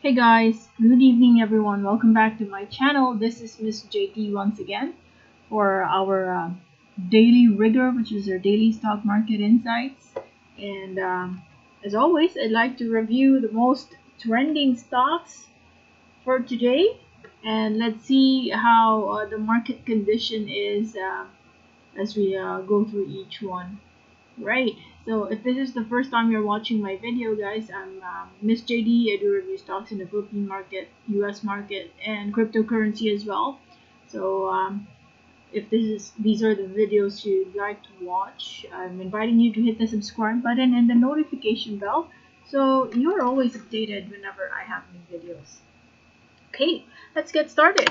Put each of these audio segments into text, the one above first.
Hey guys, good evening everyone. Welcome back to my channel. This is Miss JT once again for our daily rigor, which is our daily stock market insights. And as always, I'd like to review the most trending stocks for today. And let's see how the market condition is as we go through each one. Right. So if this is the first time you're watching my video, guys, I'm Miss JD. I do review stocks in the Philippine market, US market, and cryptocurrency as well. So if these are the videos you'd like to watch, I'm inviting you to hit the subscribe button and the notification bell so you're always updated whenever I have new videos. Okay, let's get started.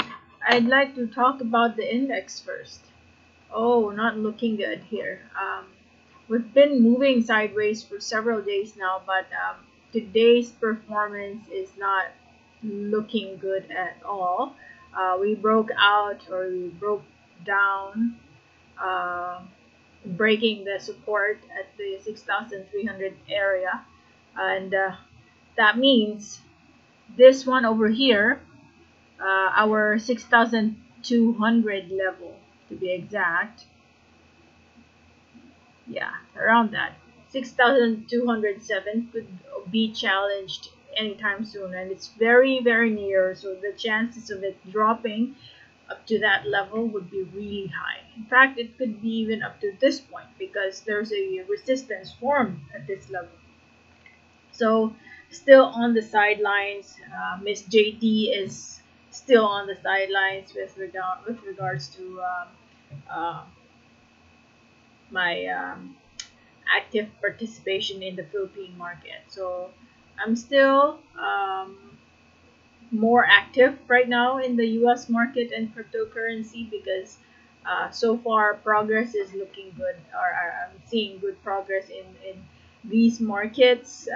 I'd like to talk about the index first. Oh, not looking good here. We've been moving sideways for several days now, but today's performance is not looking good at all. We broke out, or we broke down, uh, breaking the support at the 6,300 area, and that means this one over here, our 6,200 level to be exact. Yeah, around that. 6,207 could be challenged anytime soon, and it's very, very near, so the chances of it dropping up to that level would be really high. In fact, it could be even up to this point because there's a resistance formed at this level. So, still on the sidelines, Miss JT is still on the sidelines with regards to uh, my active participation in the Philippine market. So I'm still more active right now in the US market and cryptocurrency because so far progress is looking good, or I'm seeing good progress in these markets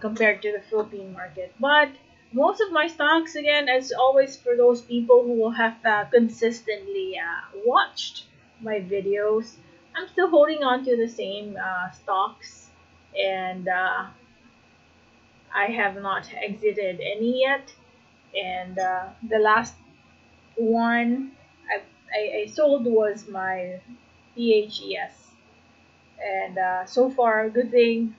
compared to the Philippine market. But most of my stocks, again, as always, for those people who have consistently watched my videos, I'm still holding on to the same stocks, and I have not exited any yet. And the last one I sold was my PHES, and so far, good thing.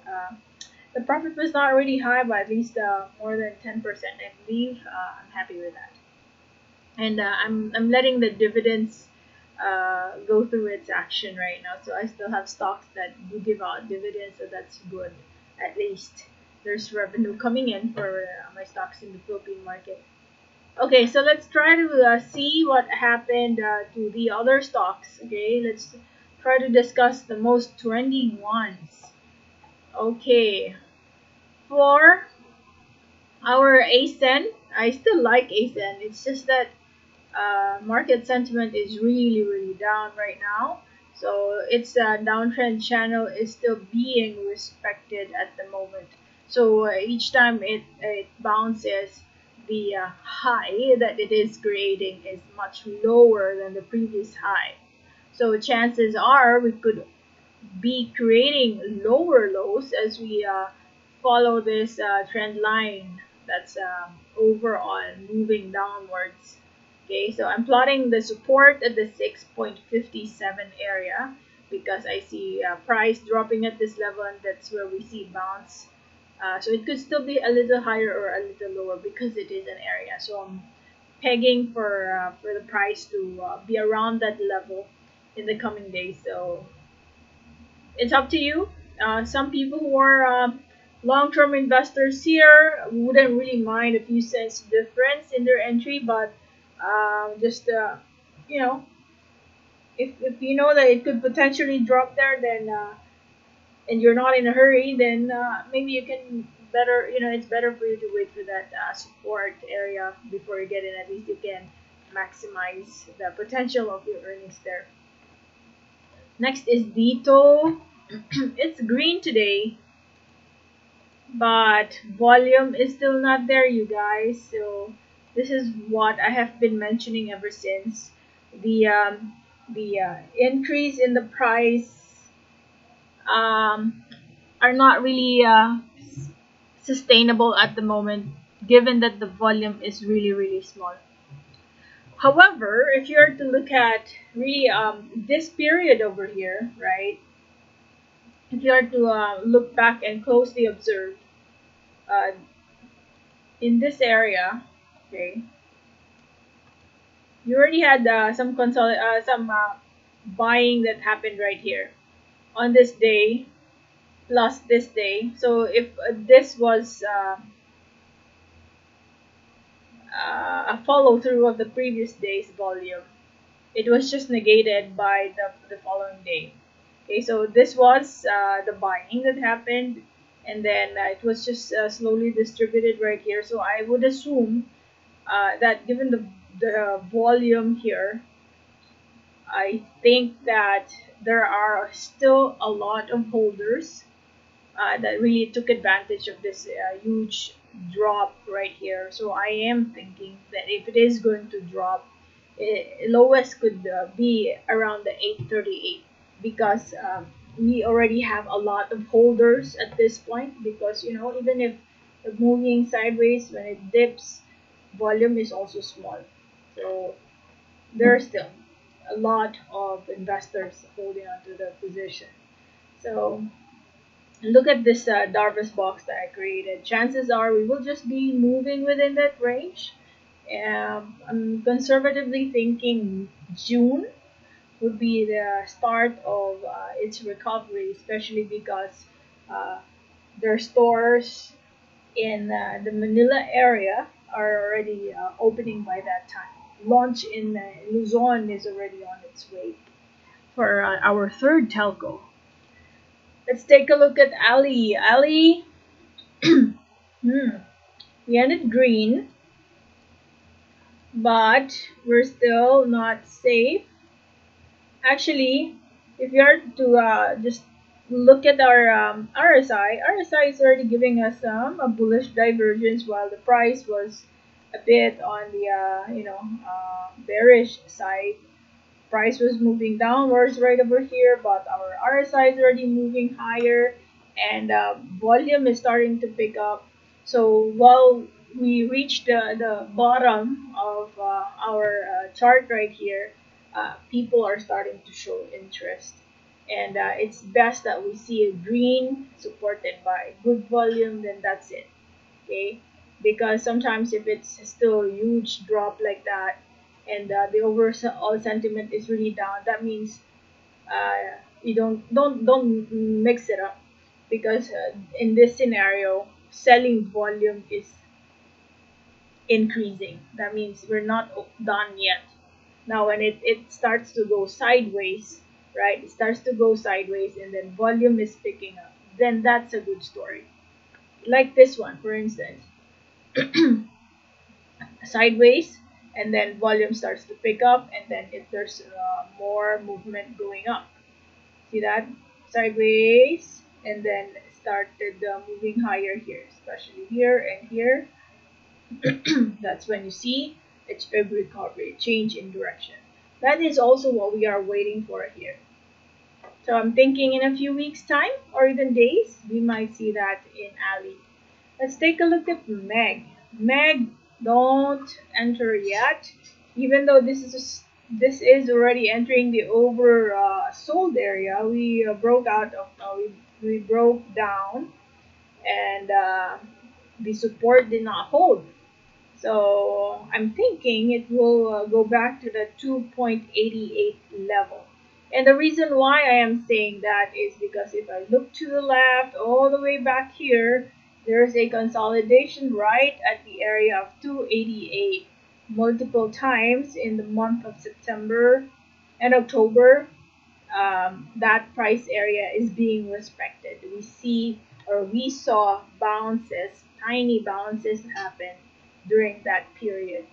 The profit was not really high, but at least more than 10%, I believe. I'm happy with that, and I'm letting the dividends go through its action right now. So I still have stocks that do give out dividends, so that's good. At least there's revenue coming in for my stocks in the Philippine market. Okay, so let's try to see what happened to the other stocks. Okay, let's try to discuss the most trending ones. Okay, for our ACEN, I still like ACEN. It's just that market sentiment is really, really down right now. So its downtrend channel is still being respected at the moment. So each time it bounces, the high that it is creating is much lower than the previous high. So chances are we could be creating lower lows as we follow this trend line that's overall moving downwards. Okay, so I'm plotting the support at the 6.57 area because I see price dropping at this level, and that's where we see bounce. So it could still be a little higher or a little lower because it is an area. So I'm pegging for the price to be around that level in the coming days. So it's up to you. Some people who are long-term investors here wouldn't really mind a few cents difference in their entry, but just you know, if you know that it could potentially drop there, then and you're not in a hurry, then maybe you can better, it's better for you to wait for that support area before you get in. At least you can maximize the potential of your earnings there. Next is DITO. It's green today, but volume is still not there, you guys. So this is what I have been mentioning ever since. The increase in the price are not really sustainable at the moment, given that the volume is really, really small. However, if you are to look at really this period over here, right? If you are to look back and closely observe uh, in this area, okay, you already had some buying that happened right here on this day plus this day. So if this was a follow through of the previous day's volume, it was just negated by the following day. Okay, so this was the buying that happened, and then it was just slowly distributed right here. So I would assume that given the volume here, I think that there are still a lot of holders that really took advantage of this huge drop right here. So I am thinking that if it is going to drop, lowest could be around the 838 because we already have a lot of holders at this point. Because even if moving sideways, when it dips, volume is also small. So there are still a lot of investors holding onto the position. So look at this Darvas box that I created. Chances are we will just be moving within that range. I'm conservatively thinking June would be the start of its recovery, especially because uh, their stores in the Manila area are already opening by that time. Launch in Luzon is already on its way for our third telco. Let's take a look at Ali. Ali, hmm, we ended green, but we're still not safe. Actually, if you are to just look at our RSI is already giving us a bullish divergence while the price was a bit on the bearish side. Price was moving downwards right over here, but our RSI is already moving higher, and volume is starting to pick up. So while we reach the bottom of our chart right here, people are starting to show interest. And it's best that we see a green supported by good volume, then that's it. Okay, because sometimes if it's still a huge drop like that, and the overall sentiment is really down, that means you don't mix it up, because in this scenario selling volume is increasing. That means we're not done yet. Now when it starts to go sideways, right, it starts to go sideways and then volume is picking up, then that's a good story. Like this one, for instance, sideways, and then volume starts to pick up, and then if there's more movement going up, see that, sideways, and then started moving higher here, especially here and here. That's when you see it's a recovery, change in direction. That is also what we are waiting for here. So I'm thinking in a few weeks time or even days we might see that in Ali. Let's take a look at Meg. Meg, don't enter yet, even though this is already entering the over sold area. We broke out of we broke down, and the support did not hold. So I'm thinking it will go back to the 2.88 level. And the reason why I am saying that is because if I look to the left, all the way back here, there's a consolidation right at the area of 288 multiple times in the month of September and October. That price area is being respected. We saw bounces, tiny bounces happen during that period,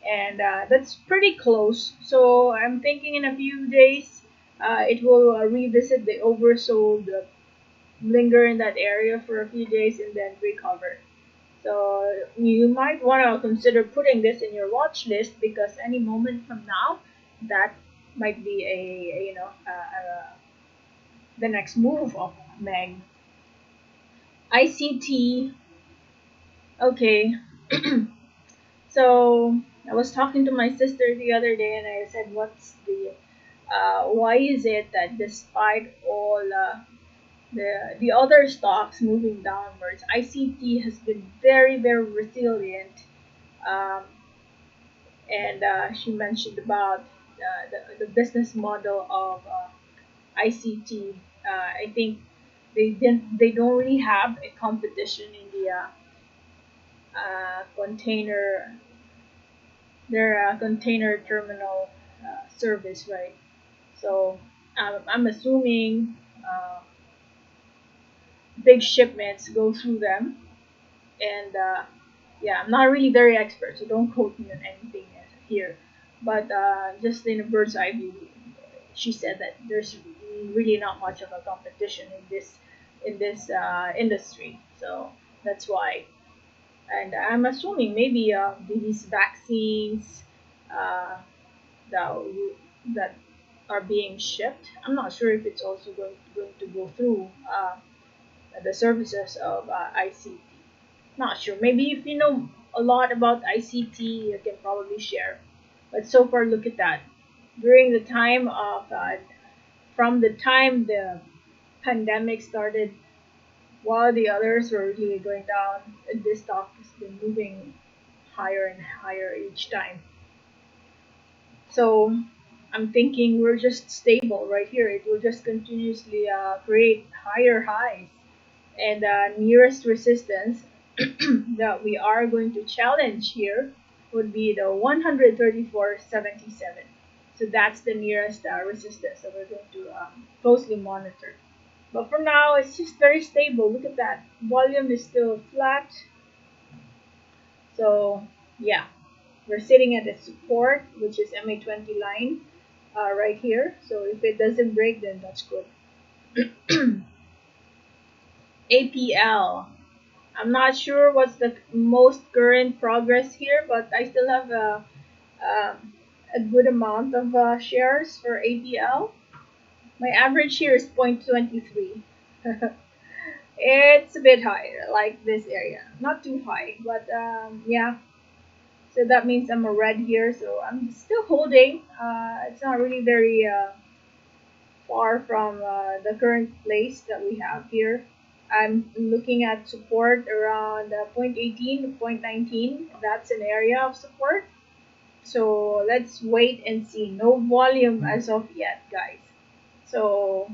and that's pretty close. So I'm thinking in a few days, it will revisit the oversold, linger in that area for a few days, and then recover. So you might want to consider putting this in your watch list, because any moment from now, that might be the next move of Meg. ICT. Okay. So I was talking to my sister the other day, and I said, "What's the why is it that despite all the other stocks moving downwards, ICT has been very resilient?" Um, and she mentioned about the business model of ICT. I think they don't really have a competition in the container their container terminal service, right? So I'm assuming big shipments go through them, and yeah, I'm not really very expert, so don't quote me on anything here. But just in a bird's eye view, she said that there's really not much of a competition in this industry. So that's why. And I'm assuming maybe these vaccines uh, that that are being shipped. I'm not sure if it's also going to go through the services of ICT. Not sure. Maybe if you know a lot about ICT, you can probably share. But so far, look at that. During the time of, from the time the pandemic started, while the others were really going down, this stock has been moving higher and higher each time. So I'm thinking we're just stable right here. It will just continuously create higher highs, and nearest resistance that we are going to challenge here would be the 134.77. So that's the nearest resistance that we're going to closely monitor. But for now, it's just very stable. Look at that. Volume is still flat. So yeah, we're sitting at a support, which is MA20 line right here. So if it doesn't break, then that's good. APL. I'm not sure what's the most current progress here, but I still have a good amount of shares for APL. My average here is 0.23. It's a bit high, like this area. Not too high, but yeah. So that means I'm a red here, so I'm still holding. It's not really very far from the current place that we have here. I'm looking at support around 0.18 to 0.19. That's an area of support. So let's wait and see. No volume as of yet, guys. So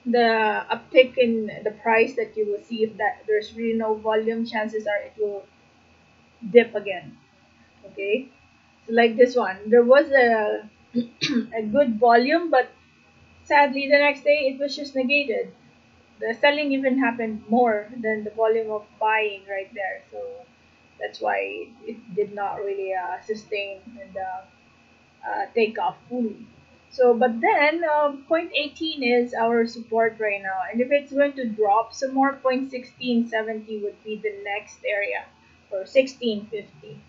the uptick in the price that you will see, if that there's really no volume, chances are it will dip again. Okay, so like this one, there was a a good volume, but sadly the next day it was just negated. The selling even happened more than the volume of buying right there. So that's why it did not really sustain and take off fully. So, but then 0.18 is our support right now, and if it's going to drop some more, 0.1670 would be the next area, or 1650.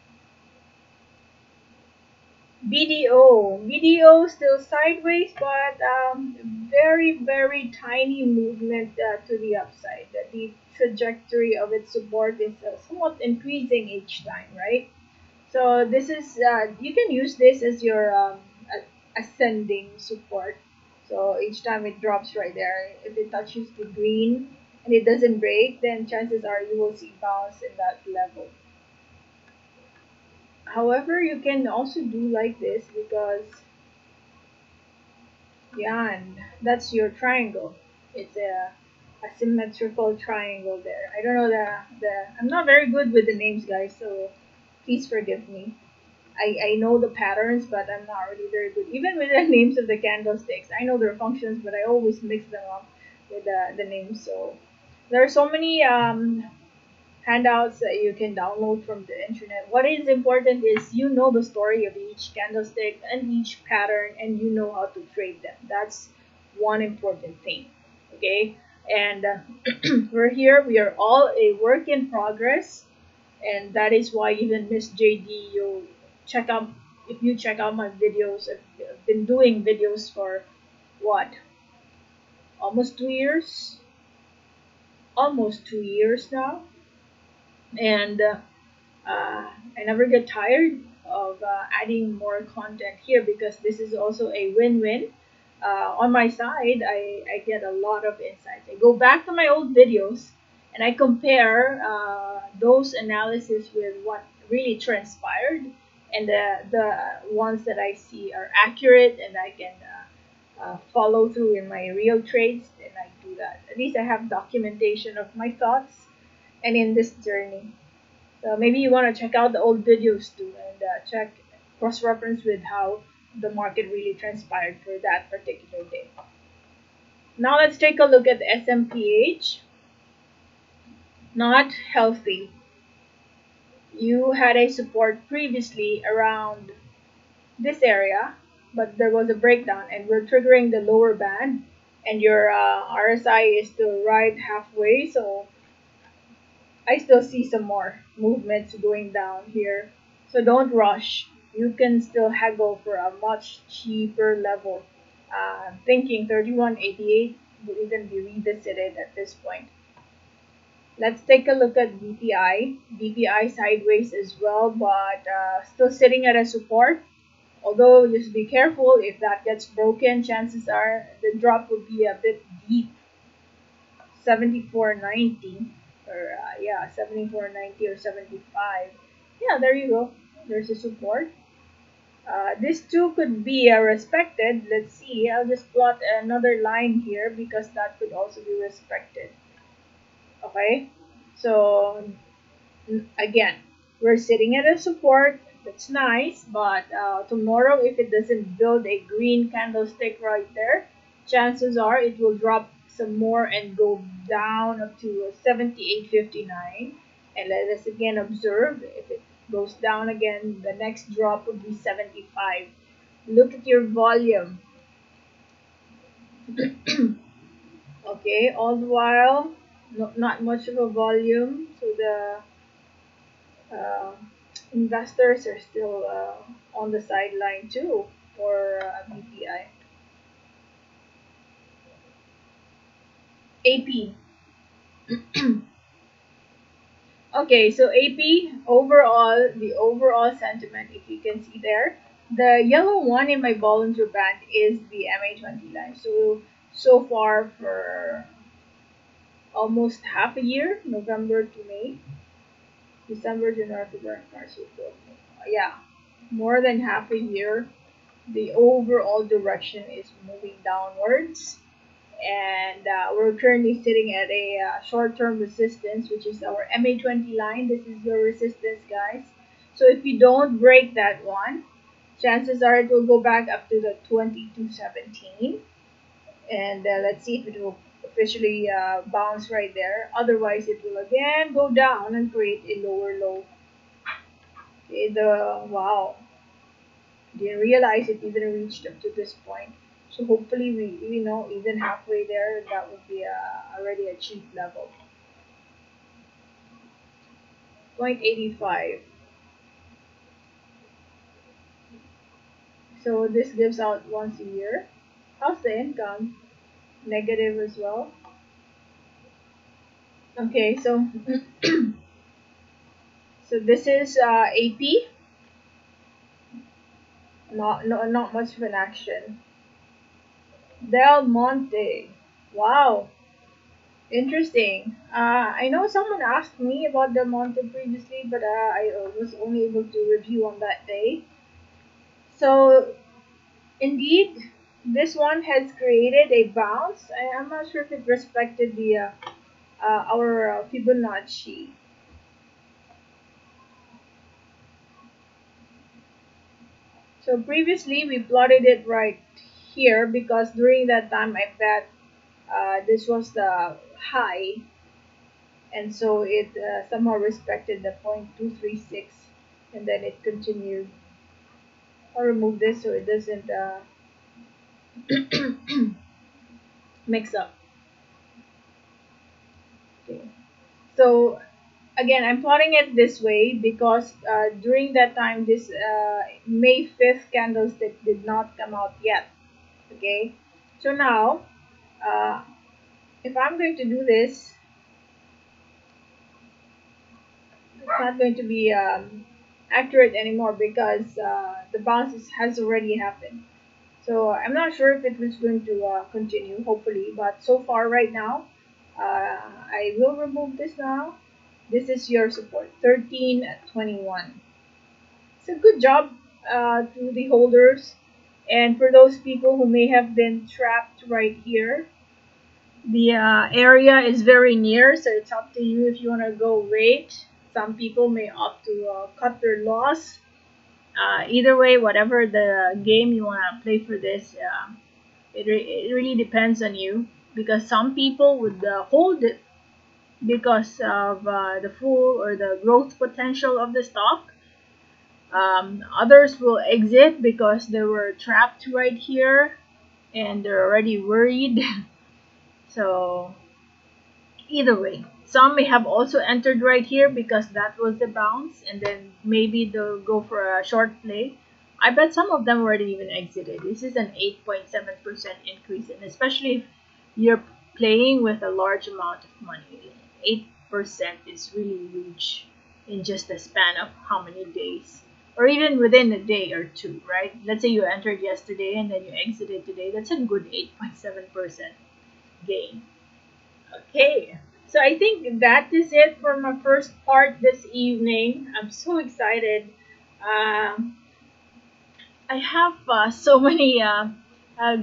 BDO still sideways, but very tiny movement to the upside. The trajectory of its support is somewhat increasing each time, right? So this is you can use this as your ascending support. So each time it drops right there, if it touches the green and it doesn't break, then chances are you will see bounce in that level. However, you can also do like this because yeah, and that's your triangle. It's a symmetrical triangle there. I don't know the I'm not very good with the names, guys, so please forgive me. I know the patterns, but I'm not really very good. Even with the names of the candlesticks, I know their functions, but I always mix them up with the names. So there are so many handouts that you can download from the internet. What is important is you know the story of each candlestick and each pattern, and you know how to trade them. That's one important thing. Okay, and we're here. We are all a work in progress, and that is why even Miss JD, you check out if you check out my videos. I've been doing videos for what, almost 2 years, almost 2 years now. And I never get tired of adding more content here because this is also a win-win. On my side, I get a lot of insights. I go back to my old videos and I compare those analysis with what really transpired, and the ones that I see are accurate and I can follow through in my real trades, and I do that. At least I have documentation of my thoughts and in this journey. So maybe you want to check out the old videos too and check cross reference with how the market really transpired for that particular day. Now let's take a look at the SMPH. Not healthy. You had a support previously around this area, but there was a breakdown and we're triggering the lower band, and your RSI is still right halfway, so I still see some more movements going down here. So don't rush. You can still haggle for a much cheaper level. Thinking 31.88 will even be revisited at this point. Let's take a look at BTI. BTI sideways as well, but still sitting at a support. Although just be careful, if that gets broken, chances are the drop will be a bit deep. 74.90 or yeah, 74.90 or 75. Yeah, there you go. There's a support. This too could be respected. Let's see. I'll just plot another line here because that could also be respected. Okay. So again, we're sitting at a support. That's nice, but tomorrow, if it doesn't build a green candlestick right there, chances are it will drop some more and go down up to 78.59. And let us again observe, if it goes down again, the next drop would be 75. Look at your volume. Okay, all the while, not much of a volume, so the uh, investors are still on the sideline too for BPI. AP. Okay, so AP overall, the overall sentiment, if you can see there, the yellow one in my Bollinger Band is the MA20 line. So far for almost half a year, November to May, December, January, February, March, April, May. Yeah, more than half a year, the overall direction is moving downwards, and we're currently sitting at a short-term resistance, which is our MA20 line. This is your resistance, guys. So if you don't break that one, chances are it will go back up to the 2217, and let's see if it will officially bounce right there. Otherwise, it will again go down and create a lower low. Okay, the wow, didn't realize it even reached up to this point. So hopefully we know even halfway there, that would be already a cheap level. 0.85. So this gives out once a year. How's the income? Negative as well. Okay, so so this is AP. Not much of an action. Del Monte. Wow, interesting. I know someone asked me about Del Monte previously, but I was only able to review on that day. So, indeed, this one has created a bounce. I'm not sure if it respected the our Fibonacci. So previously we plotted it right here because during that time I bet this was the high, and so it somehow respected the 0.236, and then it continued. I'll remove this so it doesn't mix up. Okay. So again, I'm plotting it this way because during that time, this May 5th candlestick did not come out yet. Okay, so now uh, if I'm going to do this, not going to be accurate anymore because the bounce has already happened. So I'm not sure if it was going to continue, hopefully, but so far right now, I will remove this now. This is your support, 13.21. It's a good job to the holders. And for those people who may have been trapped right here, the area is very near, so it's up to you if you want to go wait. Some people may opt to cut their loss. Either way, whatever the game you want to play for this, it really depends on you because some people would hold it because of the full or the growth potential of the stock. Others will exit because they were trapped right here and they're already worried. So either way, some may have also entered right here because that was the bounce, and then maybe they'll go for a short play. I bet some of them already even exited. This is an 8.7% increase, and especially if you're playing with a large amount of money, 8% is really huge in just a span of how many days, or even within a day or two, right? Let's say you entered yesterday and then you exited today. That's a good 8.7% gain. Okay, so I think that is it for my first part this evening. I'm so excited. Um, I have so many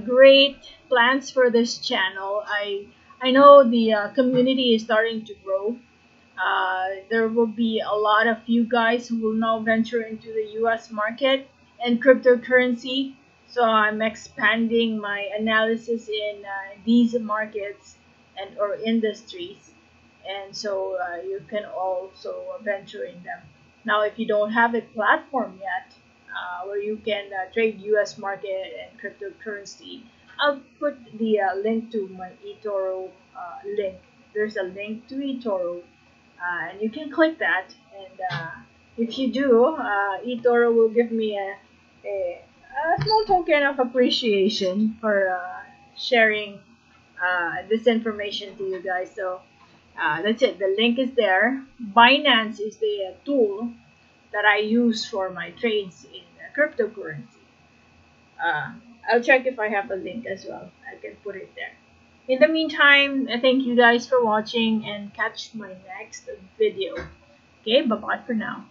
great plans for this channel. I know the community is starting to grow. There will be a lot of you guys who will now venture into the US market and cryptocurrency. So I'm expanding my analysis in these markets and or industries. And so you can also venture in them. Now, if you don't have a platform yet where you can trade US market and cryptocurrency, I'll put the link to my eToro link. There's a link to eToro and you can click that and if you do eToro will give me a small token of appreciation for sharing this information to you guys. So that's it, the link is there. Binance is the tool that I use for my trades in cryptocurrency. uh, I'll check if I have a link as well. I can put it there. In the meantime, I thank you guys for watching and catch my next video. Okay, bye bye for now.